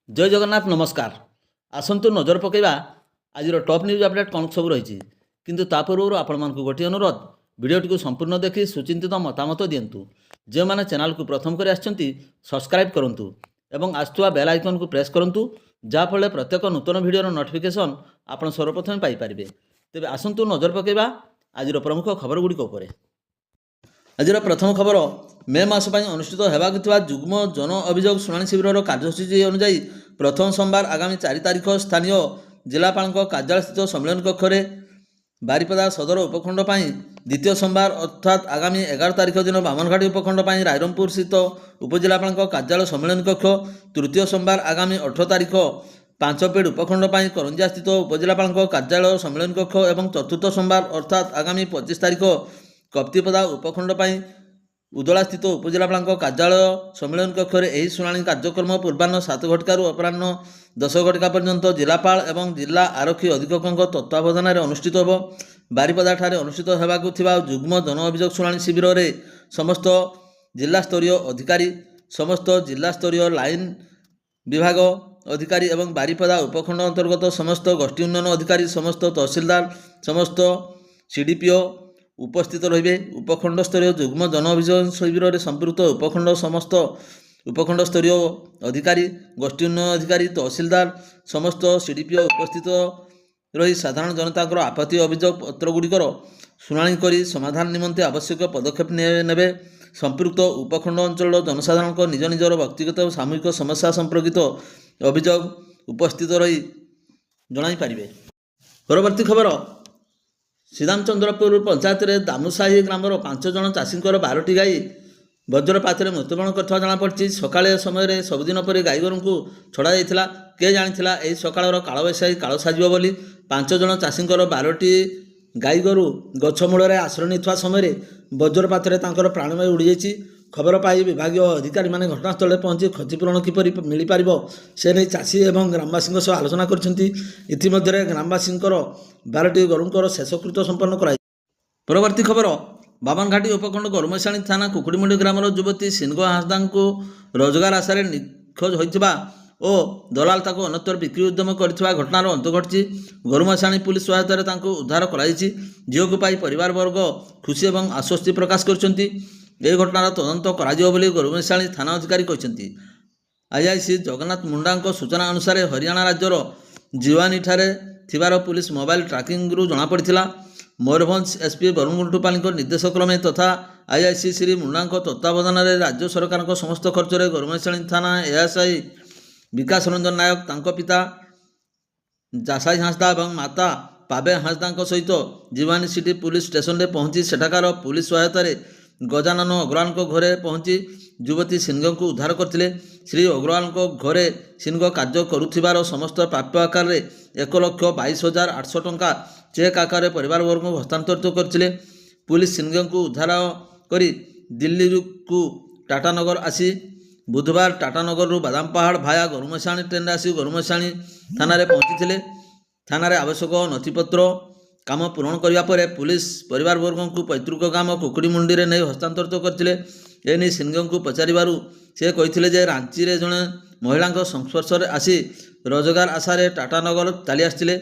जय जगन्नाथ नमस्कार। आसतु नजर पकईवा आज टॉप न्यूज अपडेट कौन सब रही किंतु ता पूर्व आपण मानक गोटे अनुरोध भिडियोटी संपूर्ण देखि सुचिंतित मतामत दिंतु। जो मैंने चैनल को प्रथम कर सब्सक्राइब करूँ एवं आसुवा बेल आइकन को प्रेस करूँ जहाँफल प्रत्येक नूतन भिडियोर नोटिफिकेशन आप सर्वप्रथम पाइपर। तेज आसतु नजर पकईवा आज प्रमुख खबर गुड़िक उपर। आज प्रथम खबर मे मास अनुष्ठित होगा जुग्म जन अभियोग शुणाणी शिविर कार्यसूची अनुजाई प्रथम सोमवार आगामी 4 तारिख स्थानीय जिलापाल कार्यालय स्थित सम्मेलन कक्ष में बारिपदा सदर उपखंड द्वितीय सोमवार अर्थात आगामी 11 तारिख दिन बामनघाटी उपखंड रायरंगपुर स्थित उपजिलापाल कार्यालय सम्मेलन कक्ष, तृतीय सोमवार आगामी 18 तारिख पांचपेड़ उपखंड करंजिया स्थित उपजिलापाल कार्यालय सम्मेलन कक्ष और चतुर्थ सोमवार अर्थात आगामी 25 तारिख कप्तिपदा उपखंड उदला स्थित उपजिलापाल कार्यालय सम्मेलन कक्ष में यह शुणाणी कार्यक्रम पूर्वाह्न 7 घटिकार अपराह्न 10 घटिका पर्यंत जिलापाल एवं जिला आरक्षी अधीक्षक तत्वावधान में अनुष्ठित हो। बारिपदा ठारे अनुष्ठित होगाकु जुग्म जन अभियोग शुणाणी शिविर में समस्त जिला स्तरीय अधिकारी, समस्त जिला स्तरीय लाइन विभाग अधिकारी एवं बारिपदा उपखंड अंतर्गत समस्त गोष्ठी उन्नयन अधिकारी, समस्त तहसीलदार, समस्त सीडीपीओ उपस्थित रहिबे। उपखंड स्तरीय जुग्म जन अभियोग शिविर में संपृक्त उपखंड समस्त उपखंड स्तरीय अधिकारी, गोष्ठी उन्नयन अधिकारी, तहसीलदार, समस्त सीडीपीओ उपस्थित रही साधारण जनता आपत्ति अभियोग पत्र गुड़िकर शुणाणी करी समाधान निमंते आवश्यक पदक्षेप नेबे। संपृक्त उपखंड अंचल जनसाधारण निज निजर व्यक्तिगत और सामूहिक समस्या संपर्कित अभियोग उपस्थित रही जणाई पारिबे। परवर्ती खबर श्रीरामचंद्रपुर पंचायत में दामुसाही ग्रामर 5 जन चाषी 12टी गाई वज्रपात मृत्युवरण कर जमापड़ी। सकाଳେ समय सबुदिन पर गाई गोरु को छड़ा जाइथिला। के जानिथिला एही सकाळर कालबैशाखी काल साजिबो बोली। 5 जन चाषी 12टी गाई गोरु गछ मूल आश्रय नहीं समय वज्रपात प्राणमय उड़ी जाइए। खबर पाई विभाग अधिकारी माने घटनास्थल पहुंची क्षतिपूरण किपरि मिल पार से नहीं चाषी एवं ग्रामवासी सह आलोचना कर ग्रामवासी 12टी गोरुंकर शेषकृत संपन्न कराई। परवर्ती खबर बामनघाटी उपखंड गरुमशाणी थाना कुकुड़ीमुंडी ग्रामर युवती सिंह हांसदा को रोजगार आशार निखोज होता और दलाल ताको अन्यत्र बिक्री उद्यम करथिबा घटनार अंत घटी। गरुमशाणी पुलिस सहायतार उद्धार कराई। झील को परिवार वर्ग खुशी और आश्वस्ति प्रकाश करछंती। यह घटनार तदंत कराजिबो बोली गरुमशाणी थाना अधिकारी कहते। आईआईसी जगन्नाथ मुंडा सूचना अनुसार हरियाणा राज्यर जीवानी ठारे थिबार पुलिस मोबाइल ट्राकिंग रु जना पड़िथिला। मयूरभंज एसपी वरुण गुंटुपाली निर्देश क्रमे तथा आईआईसी श्री मुंडा तत्वावधान में राज्य सरकार समस्त खर्च में गरुमशाणी थाना एएसआई विकास रंजन नायक, तांको पिता जासाई हांसदा और माता पाबे हांसदा सहित जीवानी सिटी पुलिस स्टेशन में पहुंची सेठाकार पुलिस सहायतार गजानन अग्रवाल घरे पहुंची युवती सिंह को उद्धार करते। श्री अग्रवाल घरे सिंह कार्य करुथिबार समस्त प्राप्य आकार 1,22,800 टंका चेक आकार परिवार वर्ग को हस्तांतरित करते। पुलिस सिंह को उद्धार कर दिल्ली को टाटानगर आसी बुधवार टाटानगर बादाम पहाड़ भाया गरुमशाणी ट्रेन आसी गरुमशाणी थाना पहुंची। थाना आवश्यक नथिपत्र काम पूरण करने पर पुलिस परिवार वर्ग को पैतृक ग्राम कुकुड़ीमुंडी में नहीं हस्तांतरित करते। एने सिंह को पचारू से कहते जे रांची रे जड़े महिला संस्पर्श आसी रोजगार आशारे टाटानगर चली आसते।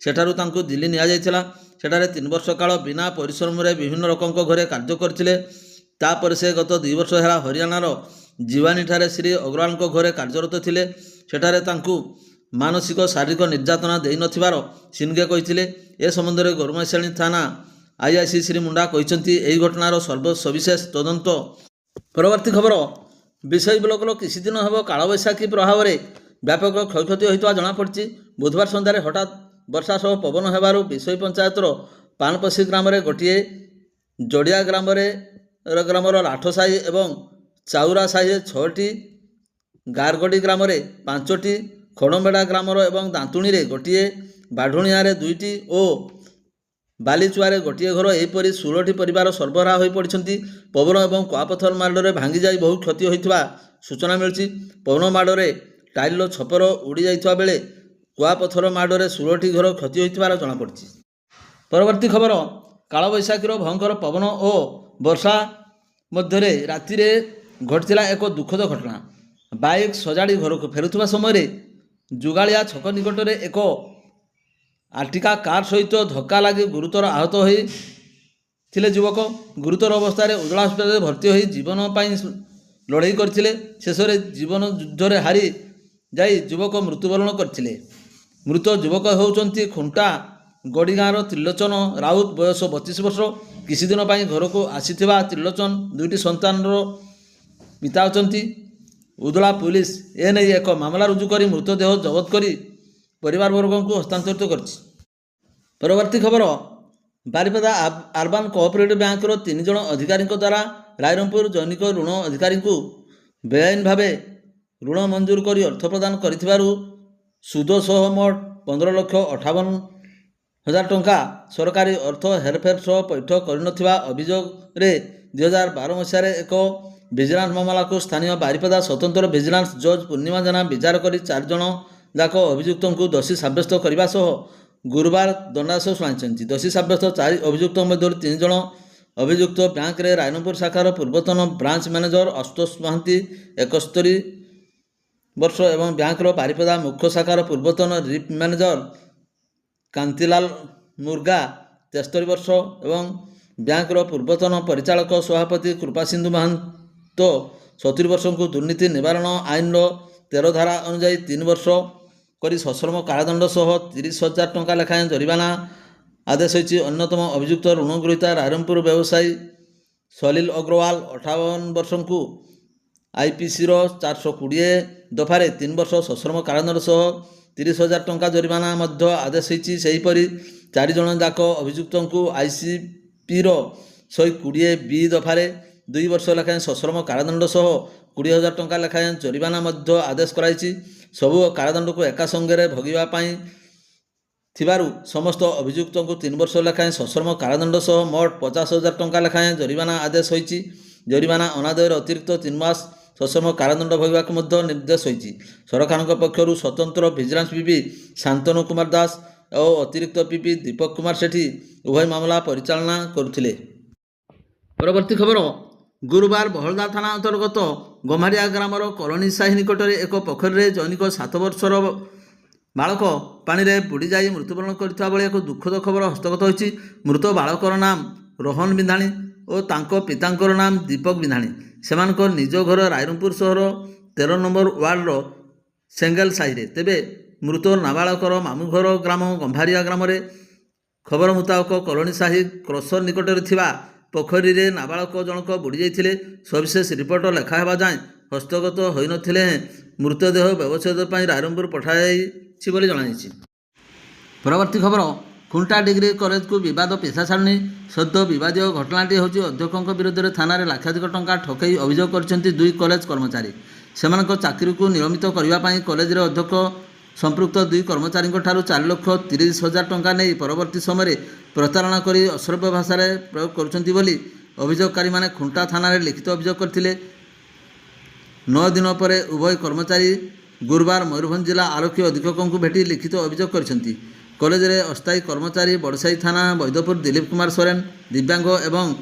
सेठारु तांको दिल्ली निया जाइथिला। सेठारे 3 वर्ष काल बिना परिश्रम रे विभिन्न रकम घरे कार्य करथिले। तापर से गत 2 वर्ष है हरियाणार जीवानी ठारे श्री अग्रवाल घरे कार्यरत थिले। सेठारे तांको मानसिक शारीरिक निर्यातना देई नथिबार सिंह कहते। ए संबंध में गरुमशाणी थाना आईआईसी श्री मुंडा कहते यही घटनार सविशेष तदंत। परवर्ती खबर विषय ब्लकर किसी दिन हम कालबैशाखी प्रभाव में व्यापक क्षयक्षति होता जमापड़ी। बुधवार सन्धार हठात वर्षा सह पवन होबारु विषय पंचायतर पानपसी ग्राम में गोटे जड़िया ग्रामर लाठसाही एवं चाउरा साही 6टी, गारगड़ी ग्राम में 5टी, खड़मेड़ा ग्रामर एवं दांतुणी रे गोटे, बाढ़ुणिया 2टी और बालीचुआरे गोटे घर एहीपरि 16टी परिवार सर्वहारा हो पड़ती। पवन और कुआपथर माड़े भांगी जाई बहु क्षति होता सूचना मिली। पवन माड़े टाइल छपर उड़ी जाइथिबा बेले कुआपथर माड़े 16टी घर क्षति होइथिबार जमापड़ी। परवर्ती खबर कालबैशाखीर भयंकर पवन और वर्षा मध्य राति घटिला एक दुखद घटना। बाइक सजाड़ी घर को फेरुवा समय जुगाଳିया छक निकटରେ ଏକ आर्टिका कार सहित धक्का लगी गुरुतर आहत होते युवक। गुरुतर अवस्था उज्ज्वला हस्पिटाल भर्ती हो जीवन लड़ाई करते। शेष में जीवन युद्ध हारी जाई युवक मृत्युवरण करते। मृत युवक होउचंती खुंटा गड़ी गाँवर त्रिलोचन राउत बयस 32 वर्ष। किसी दिन घर को आसीथिबा त्रिलोचन दुईटी संतान पिता अछंती। उदला पुलिस एने एक मामला रुजु करी मृतदेह जबत करी परिवार वर्ग को हस्तांतरित करछि। परवर्ती खबर बारिपदा अर्बान कोऑपरेटिव बैंकर 3 जन अधिकारी द्वारा रायरंगपुर जैनिक ऋण अधिकारी को बेआईन भावे ऋण मंजूर कर अर्थ प्रदान करिथिबारु सुद सह मोट 15,58,000 टंका सरकारी अर्थ हेरफेर सह पैठ करनथिबा अभियोग रे 2012 मसीह एक विजिलेंस मामला को स्थानीय बारिपदा स्वतंत्र विजिलेंस जज पूर्णिमा जेना विचार कर 4 जन जाक अभियुक्त को दोषी साब्यस्त करने सह गुरुवार दंडादेश शुणाई। दोषी साब्यस्त 4 अभियुक्त मध्य 3 जन अभियुक्त बैंक रे रायरंगपुर शाखार पूर्वतन ब्रांच मैनेजर आशुतोष महांती 71 वर्ष एवं बैंकर बारिपदा मुख्य शाखार पूर्वतन रिप मैनेजर कांतिलाल मुर्गा 73 वर्ष एवं बैंकर पूर्वतन परिचालक सभापति कृपासिंधु महांतो 70 वर्ष को दुर्नीति निवारण आईन 13 धारा अनुଯାयी 3 वर्ष करी सश्रम कारादंड सह 30,000 टंका लेखाएं जरिमाना आदेश होती। अन्यतम अभियुक्त ऋण ग्रहीता रायरंगपुर व्यवसायी सलील अग्रवाल 58 वर्ष को आईपीसी 420 दफारे 3 वर्ष सश्रम कारादंड सह 30,000 टंका जरिमाना मध्य आदेश होती। सेहीपरि 4 जन जाक अभियुक्त को आईसीपी 120 बी दफारे 2 वर्ष लेखाएं सश्रम कारादंड सह 20,000 टंका लेखाएं जरिमाना मध्य आदेश कराई। सबु कारादंड को एका संगे भोगिबा पाई थिबारु समस्त अभियुक्त को 3 वर्ष लेखाएं सश्रम कारादंड सह मोट 50,000 टंका लेखाएं जरिमाना आदेश होती। जरिमाना अनादयर अतिरिक्त 3 मास सश्रम कारादंड भोगिबा मध्य निर्देश होती। सरकार पक्षर स्वतंत्र विजिलेंस पीपी शांतनु कुमार दास और अतिरिक्त पीपी दीपक कुमार सेठी उभय मामला परिचालना करुथिले। परवर्ती खबर गुरुवार बहलदा थाना अंतर्गत गम्हारिया ग्रामर कलोनी साही निकट में एक पोखरी में जैनिक 7 वर्षर बालक पानी में बुड़ी जाई मृत्युवरण करथिबा बेले एक दुखद खबर हस्तगत होइछि। मृत बालकर नाम रोहन बिंधाणी और तांको पितांकर नाम दीपक बिंधाणी। सेमानकर निज घर रायरंगपुर सहर 13 नंबर वार्डर सेंगेल साही। तेबे मृत नाबालकर मामू घर ग्राम गम्हारिया ग्राम में खबर मुताबक कलोनी साही क्रसर निकट में थिबा पोखरी रे नाबालक जनक बुड़ी जाइथिले। सविशेष रिपोर्ट लेखा हेबा जाए हस्तगत होई नथिले मृतदेह व्यवच्छेद पर रायरंगपुर पठाई बोली जणाइछि। परवर्ती खबर खुंटा डिग्री कॉलेज को विवाद पेशा छाड़नी सद्य विवादीय घटनाटी होची अध्यक्ष विरुद्ध में थाना लाखाधिक टंका ठकई अभियोग करछन्ती 2 कॉलेज कर्मचारी। सेमानक चाकरी को नियमित करने कॉलेज अध्यक्ष संपृक्त 2 कर्मचारी 4,30,000 टंका नहीं परवर्ती समय प्रतारणा कर अश्रव्य भाषा प्रयोग करछन्ती बोली अभियोगकारी माने खुंटा थाना लिखित अभियोग करथिले। 9 दिन पर उभय कर्मचारी गुरुवार मयूरभंज जिला आरक्षी अधीक्षक को भेटी लिखित अभियोग करछन्ती। कॉलेज रे अस्थायी कर्मचारी बड़साई थाना वैद्यपुर दिलीप कुमार सोरेन दिव्यांग एवं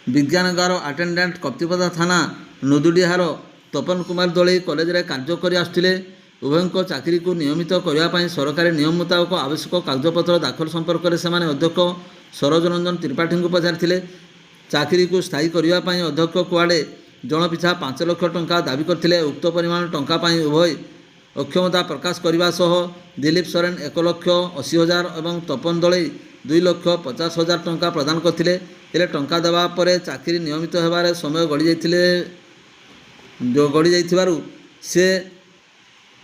विज्ञानगार अटेंडेंट कप्तिपदा थाना नुदुडीहार तपन कुमार दलई कॉलेज रे कार्य करि आसुथिले। उभयों चाकरी को नियमित करने सरकारी नियम मुताबक आवश्यक कागजपत्र दाखल संपर्क में से अध्यक्ष सरोज रंजन त्रिपाठी को पचारि चाकरी को स्थायी करने अध्यक्ष कुआड़े जन पिछा 5 लाख टंका दाबी करते। उक्त परिमाण टंका उभय अक्षमता प्रकाश करने सह दिलीप सोरेन 1,80,000 और तपन दलई 2,50,000 टंका प्रदान करते। टंका देवा पर चाकरी नियमित होबार समय गड़ी जाइथिबारु से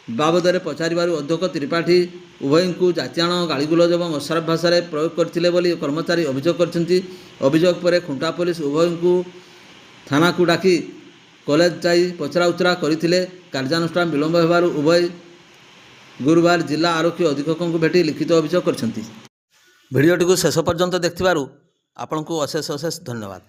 बाबद में पचारू अध्यक्ष त्रिपाठी उभय को जातियाण गाड़ीगुलज और अश्राव्य भाषा प्रयोग करते कर्मचारी अभियोग करछन्ती। अभियोग पर खुंटा पुलिस उभय को थाना को डाकी कॉलेज जाई पचरा उचरा करते। कार्यानुष्ठान विलंब होबारु उभय गुरुवार जिला आरक्षी अधीक्षक को भेटी लिखित अभियोग करछन्ती। भिडियोटी को शेष पर्यंत देखिबारु आपनकु अशेष अशेष धन्यवाद।